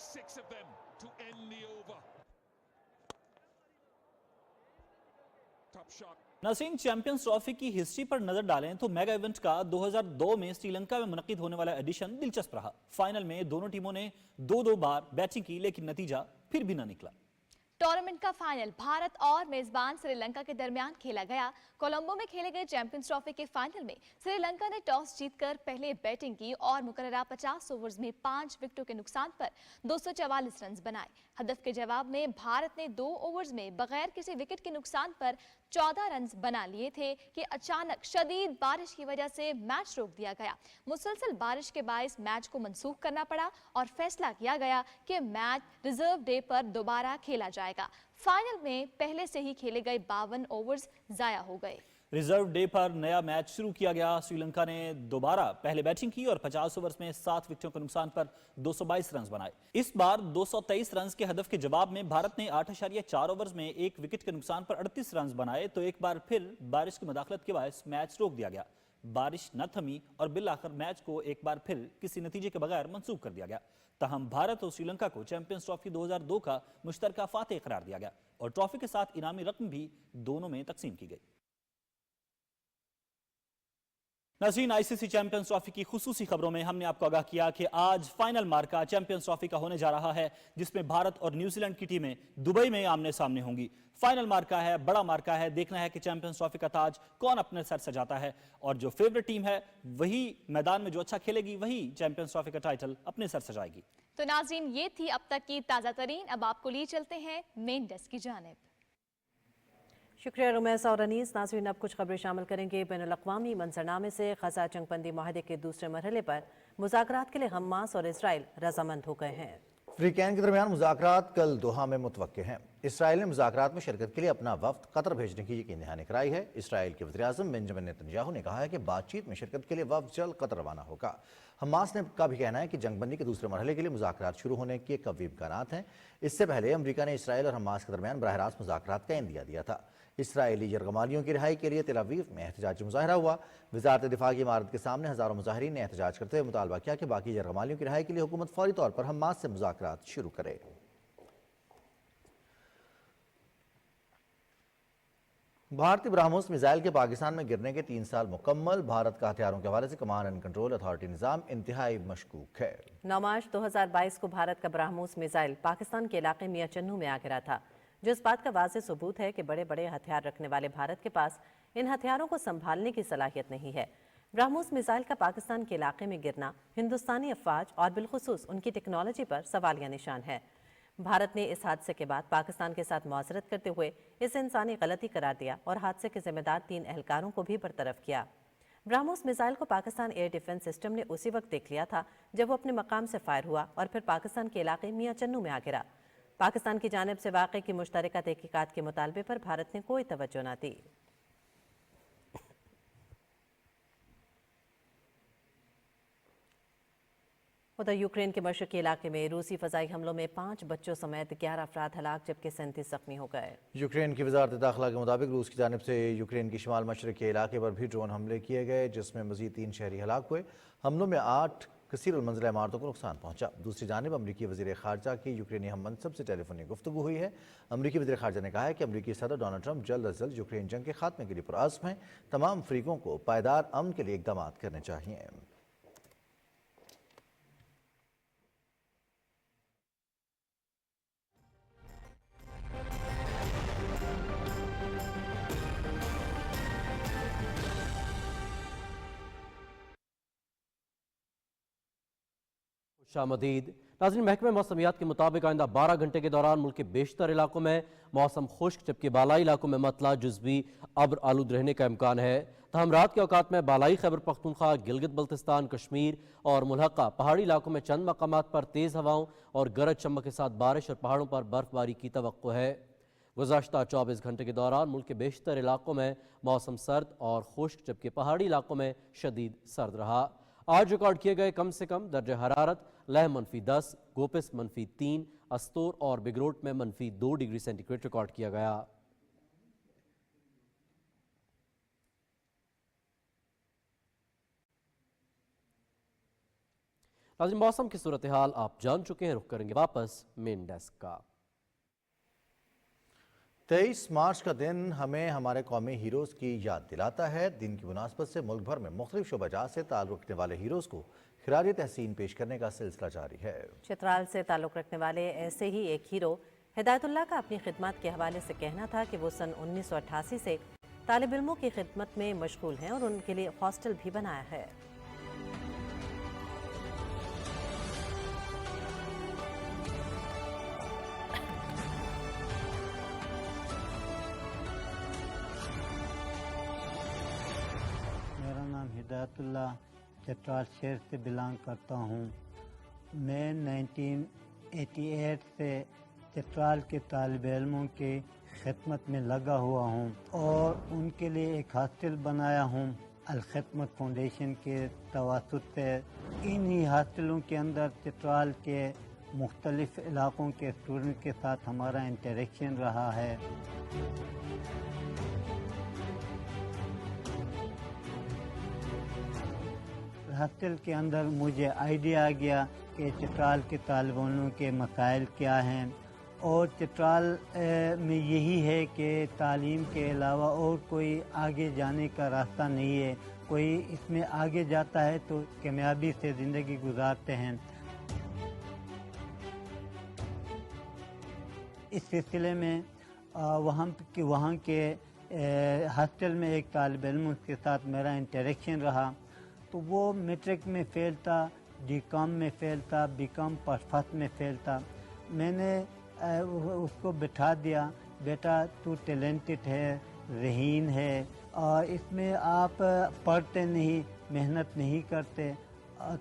नाज़रीन, चैंपियंस ट्रॉफी की हिस्ट्री पर नजर डालें तो मेगा इवेंट का 2002 में श्रीलंका में मुनक्किद होने वाला एडिशन दिलचस्प रहा। फाइनल में दोनों टीमों ने 2-2 बार बैटिंग की, लेकिन नतीजा फिर भी न निकला। टूर्नामेंट का फाइनल भारत और मेजबान श्रीलंका के दरमियान खेला गया। कोलंबो में खेले गए चैंपियंस ट्रॉफी के फाइनल में श्रीलंका ने टॉस जीतकर पहले बैटिंग की और मुकर्ररा 50 ओवर्स में 5 विकेटों के नुकसान पर 244 रन बनाए। हदफ के जवाब में भारत ने 2 ओवर्स में बगैर किसी विकेट के नुकसान पर 14 रन बना लिए थे कि अचानक शदीद बारिश की वजह से मैच रोक दिया गया। मुसलसल बारिश के बायस मैच को मंसूख करना पड़ा और फैसला किया गया कि मैच रिजर्व डे पर दोबारा खेला जाएगा। फाइनल में पहले से ही खेले गए 52 ओवर्स जाया हो गए। रिजर्व डे पर नया मैच शुरू किया गया। श्रीलंका ने दोबारा पहले बैटिंग की और 50 ओवर्स में 7 विकेटों के नुकसान पर 222 रन बनाए। इस बार 223 रन के हदफ के जवाब में भारत ने 8.4 ओवर्स में 1 विकेट के नुकसान पर 38 रन बनाए, तो एक बार फिर बारिश की मदाखलत के बायस मैच रोक दिया गया। बारिश न थमी और बिल आखिर मैच को एक बार फिर किसी नतीजे के बगैर मंसूख कर दिया गया। तहम भारत और श्रीलंका को चैंपियंस ट्रॉफी 2002 का मुश्तरका फातेह करार दिया गया और ट्रॉफी के साथ इनामी रकम भी दोनों में तकसीम की गई। नाज़रीन, आईसीसी चैंपियंस ट्रॉफी की खुसूसी खबरों में हमने आपको आगाह किया कि आज फाइनल मार्का चैंपियंस ट्रॉफी का होने जा रहा है, जिसमें भारत और न्यूजीलैंड की टीमें दुबई में आमने सामने होंगी। फाइनल मार्का है, बड़ा मार्का है। देखना है कि चैंपियंस ट्रॉफी का ताज कौन अपने सर सजाता है और जो फेवरेट टीम है वही मैदान में जो अच्छा खेलेगी वही चैंपियंस ट्रॉफी का टाइटल अपने सर सजाएगी। तो नाज़रीन, ये थी अब तक की ताज़ा तरीन। अब आपको लिए चलते हैं मेन डेस्क की जानिब। शुक्रिया रुमैस और अनीस। नाज़रीन, अब कुछ खबरें शामिल करेंगे। बैनुल-अक़वामी मंजरनामे से ग़ज़ा जंगबंदी माहदे के दूसरे मरहले पर मुज़ाकरात के लिए हमास और इसराइल रज़ामंद हो गए हैं। فریقین کے درمیان مذاکرات کل دوحہ میں متوقع ہیں۔ اسرائیل نے مذاکرات میں شرکت کے لیے اپنا وفد قطر بھیجنے کی یقین دہانی کرائی ہے۔ اسرائیل کے وزیراعظم بنجامن نیتنیاہو نے کہا ہے کہ بات چیت میں شرکت کے لیے وفد جلد قطر روانہ ہوگا۔ حماس نے کا بھی کہنا ہے کہ جنگ بندی کے دوسرے مرحلے کے لیے مذاکرات شروع ہونے کے قوی امکانات ہیں۔ اس سے پہلے امریکہ نے اسرائیل اور حماس کے درمیان براہ راست مذاکرات کا عندیہ دیا تھا۔ اسرائیلی یرغمالیوں کی رہائی کے لیے تل ابیب میں احتجاجی مظاہرہ ہوا۔ وزارت دفاع کی عمارت کے سامنے ہزاروں مظاہرین نے احتجاج کرتے ہوئے مطالبہ کیا کہ باقی یرغمالیوں کی رہائی کے لیے حکومت فوری طور پر حماس سے مذاکرات شروع کرے۔ بھارتی برہموس میزائل کے پاکستان میں گرنے کے 3 سال مکمل۔ بھارت کا ہتھیاروں کے حوالے سے کمانڈ اینڈ کنٹرول اتھارٹی نظام انتہائی مشکوک ہے۔ 9 مارچ 2022 کو بھارت کا برہموس میزائل پاکستان کے علاقے میاں چنو میں آ گرا تھا، جو اس بات کا واضح ثبوت ہے کہ بڑے بڑے ہتھیار رکھنے والے بھارت کے پاس ان ہتھیاروں کو سنبھالنے کی صلاحیت نہیں ہے۔ برہموس میزائل کا پاکستان کے علاقے میں گرنا ہندوستانی افواج اور بالخصوص ان کی ٹیکنالوجی پر سوالیہ نشان ہے۔ بھارت نے اس حادثے کے بعد پاکستان کے ساتھ معذرت کرتے ہوئے اسے انسانی غلطی قرار دیا اور حادثے کے ذمہ دار 3 اہلکاروں کو بھی برطرف کیا۔ برہموس میزائل کو پاکستان ایئر ڈیفنس سسٹم نے اسی وقت دیکھ لیا تھا جب وہ اپنے مقام سے فائر ہوا اور پھر پاکستان کے علاقے میاں چنو میں آ گرا۔ پاکستان کی جانب سے واقعے کی مشترکہ تحقیقات کے مطالبے پر بھارت نے کوئی توجہ نہ دی۔ ادھر یوکرین کے مشرقی علاقے میں روسی فضائی حملوں میں 5 بچوں سمیت 11 افراد ہلاک جبکہ 37 زخمی ہو گئے۔ یوکرین کی وزارت داخلہ کے مطابق روس کی جانب سے یوکرین کی شمال مشرق کے علاقے پر بھی ڈرون حملے کیے گئے، جس میں مزید 3 شہری ہلاک ہوئے۔ حملوں میں 8 کثیر المنزلہ عمارتوں کو نقصان پہنچا۔ دوسری جانب امریکی وزیر خارجہ کی یوکرینی ہم منصب سے ٹیلی فونی گفتگو ہوئی ہے۔ امریکی وزیر خارجہ نے کہا ہے کہ امریکی صدر ڈونلڈ ٹرمپ جلد از جلد یوکرین جنگ کے خاتمے کے لیے پرعزم ہیں۔ تمام فریقوں کو پائیدار امن کے لیے اقدامات کرنے چاہیے۔ شامدید ناظرین، محکمہ موسمیات کے مطابق آئندہ 12 گھنٹے کے دوران ملک کے بیشتر علاقوں میں موسم خشک جبکہ بالائی علاقوں میں مطلع جزوی ابر آلود رہنے کا امکان ہے۔ تاہم رات کے اوقات میں بالائی خیبر پختونخوا، گلگت بلتستان، کشمیر اور ملحقہ پہاڑی علاقوں میں چند مقامات پر تیز ہواؤں اور گرج چمک کے ساتھ بارش اور پہاڑوں پر برف باری کی توقع ہے۔ گزشتہ 24 گھنٹے کے دوران ملک کے بیشتر علاقوں میں موسم سرد اور خشک جبکہ پہاڑی علاقوں میں شدید سرد رہا۔ آج ریکارڈ کیے گئے کم سے کم درجہ حرارت لہ -10، گوپس -3، استور اور بگروٹ میں -2 ڈگری سینٹی گریڈ ریکارڈ کیا گیا۔ ناظرین، موسم کی صورتحال آپ جان چکے ہیں، رخ کریں گے واپس مین ڈیسک کا۔ 23 مارچ کا دن ہمیں ہمارے قومی ہیروز کی یاد دلاتا ہے۔ دن کی مناسبت سے ملک بھر میں مختلف شعبہ جات سے تعلق رکھنے والے ہیروز کو خراج تحسین پیش کرنے کا سلسلہ جاری ہے۔ چترال سے تعلق رکھنے والے ایسے ہی ایک ہیرو ہدایت اللہ کا اپنی خدمات کے حوالے سے کہنا تھا کہ وہ سن 1988 سے طالب علموں کی خدمت میں مشغول ہیں اور ان کے لیے ہاسٹل بھی بنایا ہے۔ میرا نام ہدایت اللہ چترال شہر سے بلانگ کرتا ہوں۔ میں 1988 سے چترال کے طالب علموں کی خدمت میں لگا ہوا ہوں اور ان کے لیے ایک ہاسٹل بنایا ہوں الخدمت فاؤنڈیشن کے توسط سے۔ انہی ہاسٹلوں کے اندر چترال کے مختلف علاقوں کے اسٹوڈنٹ کے ساتھ ہمارا انٹریکشن رہا ہے۔ ہاسٹل کے اندر مجھے آئیڈیا آ گیا کہ چترال کے طالب علموں کے مسائل کیا ہیں، اور چترال میں یہی ہے کہ تعلیم کے علاوہ اور کوئی آگے جانے کا راستہ نہیں ہے۔ کوئی اس میں آگے جاتا ہے تو کامیابی سے زندگی گزارتے ہیں۔ اس سلسلے میں وہاں کے ہاسٹل میں ایک طالب علم کے ساتھ میرا انٹریکشن رہا، تو وہ میٹرک میں فیل تھا، ڈی کام میں فیل تھا، بی کام فرسٹ میں فیل تھا۔ میں نے اس کو بٹھا دیا، بیٹا تو ٹیلنٹڈ ہے، ذہین ہے، اور اس میں آپ پڑھتے نہیں، محنت نہیں کرتے،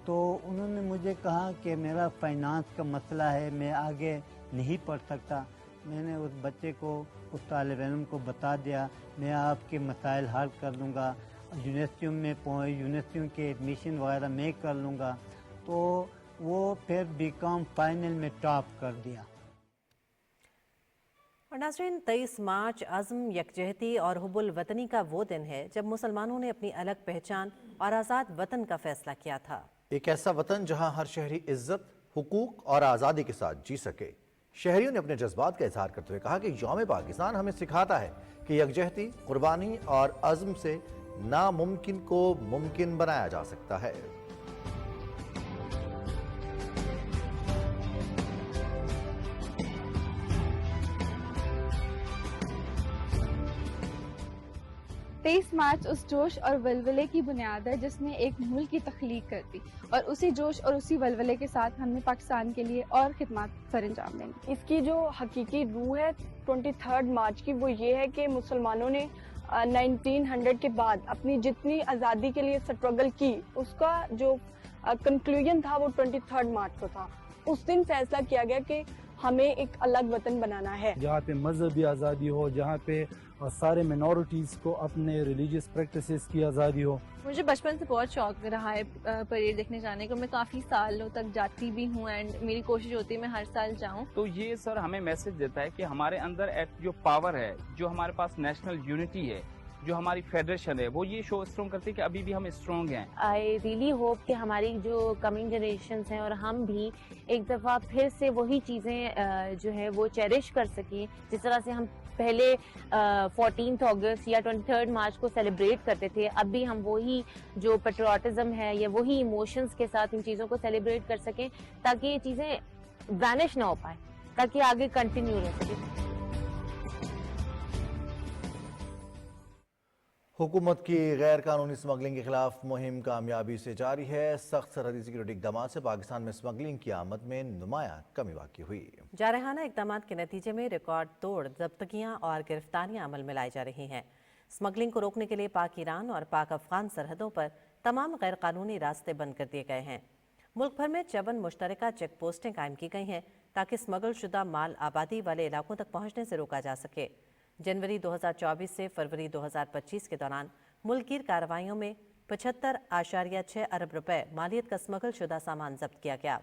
तो उन्होंने मुझे कहा कि मेरा फाइनेंस का मसला है, मैं आगे नहीं पढ़ सकता। मैंने उस बच्चे को, उस तालिब इल्म को बता दिया, मैं आपके मसाइल हल कर लूँगा, यूनिवर्सिटियों के एडमिशन वगैरह मैं कर लूँगा। तो वो फिर बीकॉम फाइनल में टॉप कर दिया। और नाज़रीन, 23 मार्च अज़्म, यकजहती और हुब्बुल वतनी का वो दिन है जब मुसलमानों ने अपनी अलग पहचान और आज़ाद वतन का फैसला किया था। एक ऐसा वतन जहां हर शहरी इज्जत, हुकूक और आज़ादी के साथ जी सके। शहरियों ने अपने जज्बात का इजहार करते हुए कहा कि यौम पाकिस्तान हमें सिखाता है कि यकजहती, कुर्बानी और अज़्म से नामुमकिन को मुमकिन बनाया जा सकता है। तेईस मार्च उस जोश और वलवले की बुनियाद है जिसने एक मुल्क की तख्लीक कर दी, और उसी जोश और उसी वलवले के साथ हमने पाकिस्तान के लिए और खिदमत सर अंजाम देंगे। इसकी जो हकीकी रूह है 23 मार्च की, वो ये है कि मुसलमानों ने 1900 के बाद अपनी जितनी आज़ादी के लिए स्ट्रगल की, उसका जो कंक्लूजन था वो 23 मार्च को था। उस दिन फैसला किया गया कि हमें एक अलग वतन बनाना है, जहाँ पे मजहबी आज़ादी हो, जहाँ पे सारे मिनॉरिटीज़ को अपने रिलीजियस प्रैक्टिसेस की आज़ादी हो। मुझे बचपन से बहुत शौक रहा है परेड देखने जाने का। मैं काफ़ी सालों तक जाती भी हूँ एंड मेरी कोशिश होती है मैं हर साल जाऊँ। तो ये सर हमें मैसेज देता है कि हमारे अंदर जो पावर है, जो हमारे पास नेशनल यूनिटी है, जो हमारी फेडरेशन है, वो ये शो स्ट्रॉन्ग करती है कि अभी भी हम स्ट्रॉन्ग हैं। आई रियली होप कि हमारी जो कमिंग जनरेशंस हैं और हम भी एक दफ़ा फिर से वही चीज़ें जो है वो चेरिश कर सकें, जिस तरह से हम पहले 14 अगस्त या 23 मार्च को सेलिब्रेट करते थे। अब भी हम वही जो पेट्रियाटिज्म है या वही इमोशंस के साथ इन चीज़ों को सेलिब्रेट कर सकें, ताकि ये चीज़ें वैनिश ना हो पाए, ताकि आगे कंटिन्यू रह सके। हुकूमत की गैर कानूनी स्मगलिंग के खिलाफ मुहिम कामयाबी से जारी है। सख्त सरहदी सिक्योरिटी इकदाम से पाकिस्तान में स्मगलिंग की आमद में नुमाया कमी वाक़ई हुई। जारहाना इकदाम के नतीजे में रिकॉर्ड तोड़ जब्तगियाँ और गिरफ्तारियाँ अमल में लाई जा रही हैं। स्मगलिंग को रोकने के लिए पाक ईरान और पाक अफगान सरहदों पर तमाम गैर कानूनी रास्ते बंद कर दिए गए हैं। मुल्क भर में 54 मुश्तरका चेक पोस्टें कायम की गई हैं ताकि स्मगल शुदा माल आबादी वाले इलाकों तक पहुँचने से रोका जा सके। जनवरी 2024 से फरवरी 2025 के दौरान मुल्कीर कार्रवाइयों में 75.6 अरब रुपए मालियत का स्मगल शुदा सामान जब्त किया गया।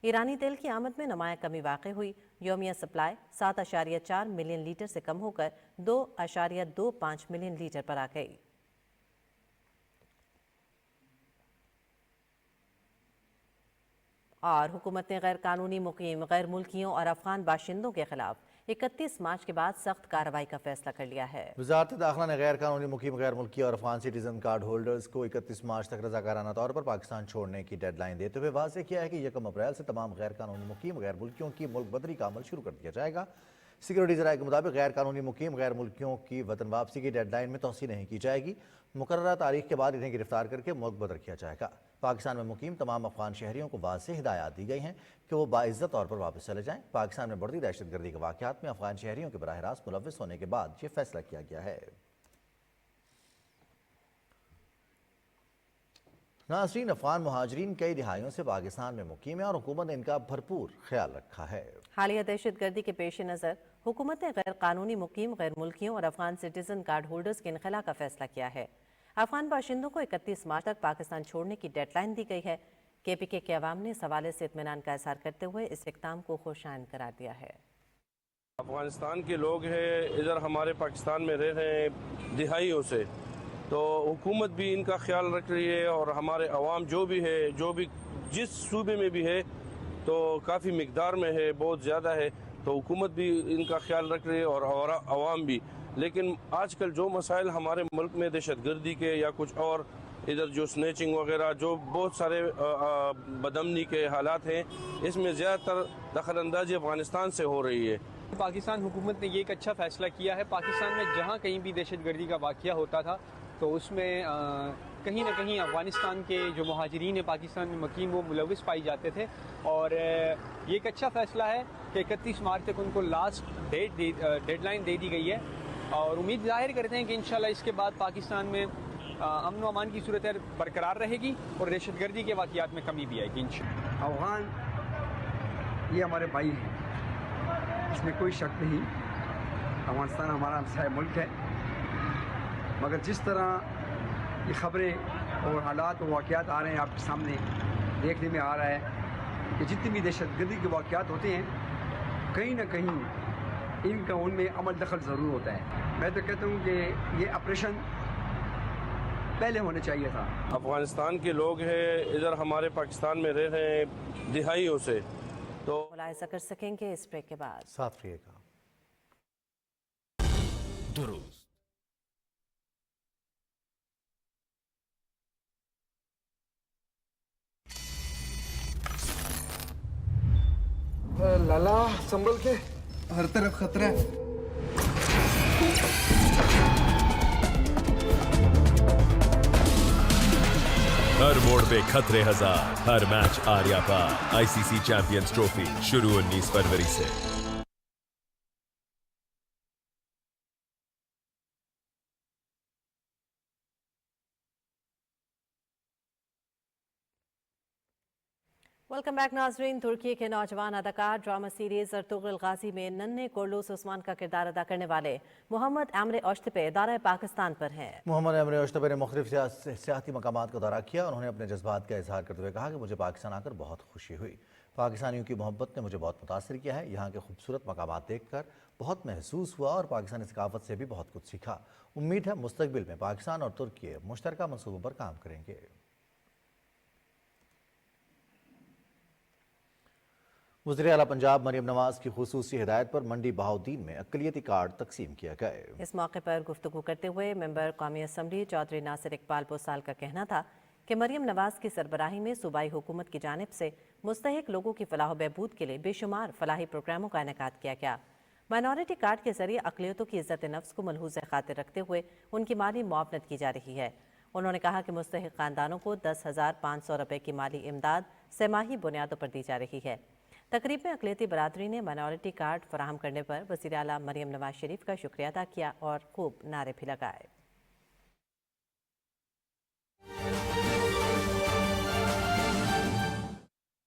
ईरानी तेल की आमद में नुमाया कमी वाक़ई हुई। यौमिया सप्लाई 7.4 मिलियन लीटर से कम होकर 2.25 मिलियन लीटर पर आ गई। और हुकूमत ने गैर कानूनी मुकीम, गैर मुल्कियों और अफगान बाशिंदों के खिलाफ 31 मार्च के बाद सख्त कार्रवाई का फैसला कर लिया है। वज़ारत दाखिला ने गैर कानूनी मुकीम, गैर मुल्की और अफगान सिटीजन कार्ड होल्डर्स को 31 मार्च तक रज़ाकाराना तौर पर पाकिस्तान छोड़ने की डेडलाइन देते हुए वाज़ेह किया है कि 1 अप्रैल से तमाम गैर कानूनी मुकीम, गैर मुल्कियों की मुल्क बदरी का अमल शुरू कर दिया जाएगा। सिक्योरिटी ज़राए के मुताबिक गैर कानूनी मुकीम, गैर मुल्कियों की वतन वापसी की डेडलाइन में तोसी नहीं की जाएगी। मुकर्ररा तारीख के बाद इन्हें गिरफ्तार करके मुल्क बदर किया जाएगा। पाकिस्तान में मुकीम तमाम अफगान शहरियों को वाज़ेह हिदायत दी गई हैं कि वो बाइज़्ज़त तौर पर वापस चले जाएं। पाकिस्तान में बढ़ती दहशतगर्दी के वाक़यात में अफगान शहरियों के बराह रास्त मुलव्विस होने के बाद ये फैसला किया गया है। नाज़रीन, अफगान मुहाजिरीन कई दिहाइयों से पाकिस्तान में मुकीम है और हुकूमत ने इनका भरपूर ख्याल रखा है। हालिया दहशतगर्दी के पेश नज़र हुकूमत ने गैर कानूनी मुकीम, गैर मुल्कियों और अफगान सिटीजन कार्ड होल्डर्स के इनखला का फैसला किया है। अफगान बाशिंदों को 31 मार्च तक पाकिस्तान छोड़ने की डेडलाइन दी गई है। KPK के अवाम ने इस हवाले से इत्मीनान का इज़हार करते हुए इस इक़दाम को खुशाइन करार दिया है। अफगानिस्तान के लोग हैं, इधर हमारे पाकिस्तान में रह रहे हैं दिहाइयों से, तो हुकूमत भी इनका ख्याल रख रही है और हमारे अवाम जो भी है, जो भी जिस सूबे में भी है तो काफ़ी मिकदार में है, बहुत ज़्यादा है, तो हुकूमत भी इनका ख्याल रख रही है और अवाम भी। लेकिन आजकल जो मसाइल हमारे मुल्क में दहशतगर्दी के या कुछ और इधर जो स्नैचिंग वगैरह जो बहुत सारे बदमनी के हालात हैं, इसमें ज़्यादातर दखल अंदाजी अफगानिस्तान से हो रही है। पाकिस्तान हुकूमत ने ये एक अच्छा फ़ैसला किया है। पाकिस्तान में जहाँ कहीं भी दहशतगर्दी का वाक़या होता था तो उसमें कहीं ना कहीं अफ़गानिस्तान के जो मुहाजिरीन पाकिस्तान में मुकीम वो मुलविस पाई जाते थे, और ये एक अच्छा फ़ैसला है कि 31 मार्च तक उनको लास्ट डेडलाइन दे दी गई है। और उम्मीद जाहिर करते हैं कि इंशाल्लाह इसके बाद पाकिस्तान में अमन व अमान की सूरत बरकरार रहेगी और दहशत गर्दी के वाक़यात में कमी भी आएगी इंशाअल्लाह। अफगान ये हमारे भाई हैं, इसमें कोई शक नहीं। अफगानिस्तान हमारा हमसाया मुल्क है, मगर जिस तरह ये खबरें और हालात और वाक़यात आ रहे हैं आपके सामने देखने में आ रहा है कि जितनी भी दहशतगर्दी के वाक़यात होते हैं कहीं ना कहीं इनका उनमें अमल दखल ज़रूर होता है। मैं तो कहता हूँ कि ये ऑपरेशन पहले होना चाहिए था। अफगानिस्तान के लोग हैं, इधर हमारे पाकिस्तान में रह रहे हैं दिहाइयों से, तो मुलाहिजा कर सकेंगे इस ब्रेक के बाद। साथ रहिएगा। दुरुस्त। लाला संभल के, हर तरफ खतरा है। हर मोड़ पे खतरे हजार, हर मैच आर्या पार। आईसीसी चैंपियंस ट्रॉफी शुरू 19 फरवरी से। वेलकम बैक नाजरीन। तुर्की के नौजवान अदाकार ड्रामा सीरीज अर्तुगरुल गाजी में नन्हे कोर्लूस उस्मान का किरदार अदा करने वाले मोहम्मद एमरे ओश्तपे दौरा पाकिस्तान पर हैं। मोहम्मद एमरे ओश्तपे ने मुख्तलिफ सियासी मकामात का दौरा किया। उन्होंने अपने जज्बात का इजहार करते हुए कहा कि मुझे पाकिस्तान आकर बहुत खुशी हुई। पाकिस्तानियों की मोहब्बत ने मुझे बहुत मुतासर किया है। यहाँ के खूबसूरत मकामात देखकर बहुत महसूस हुआ और पाकिस्तानी सकाफत से भी बहुत कुछ सीखा। उम्मीद है मुस्तकबिल में पाकिस्तान और तुर्की मुश्तरका मनसूबों पर काम करेंगे। वज़ीर आला पंजाब मरियम नवाज की खुसूसी हिदायत पर मंडी बहाउद्दीन में अक़लियती कार्ड तकसीम किया गए। इस मौके पर गुफ्तगू करते हुए मेंबर कौमी असम्बली चौधरी नासिर इकबाल पोसाल का कहना था कि मरियम नवाज की सरबराही में सूबाई हुकूमत की जानिब से मुस्तहिक लोगों की फलाह बहबूद के लिए बेशुमार फलाही प्रोग्रामों का इनेकाद किया गया। माइनॉरिटी कार्ड के जरिए अक़लियतों की इज़्ज़त नफ्स को मलहूज़ खातिर रखते हुए उनकी माली मुआवनत की जा रही है। उन्होंने कहा कि मुस्तहिक ख़ानदानों को 10,500 रुपये की माली इमदाद सेमाही बुनियादों पर दी जा रही है। तकरीब में अक़लियती बरादरी ने माइनॉरिटी कार्ड फराहम करने पर वज़ीर आला मरियम नवाज शरीफ का शुक्रिया अदा किया और खूब नारे भी लगाए।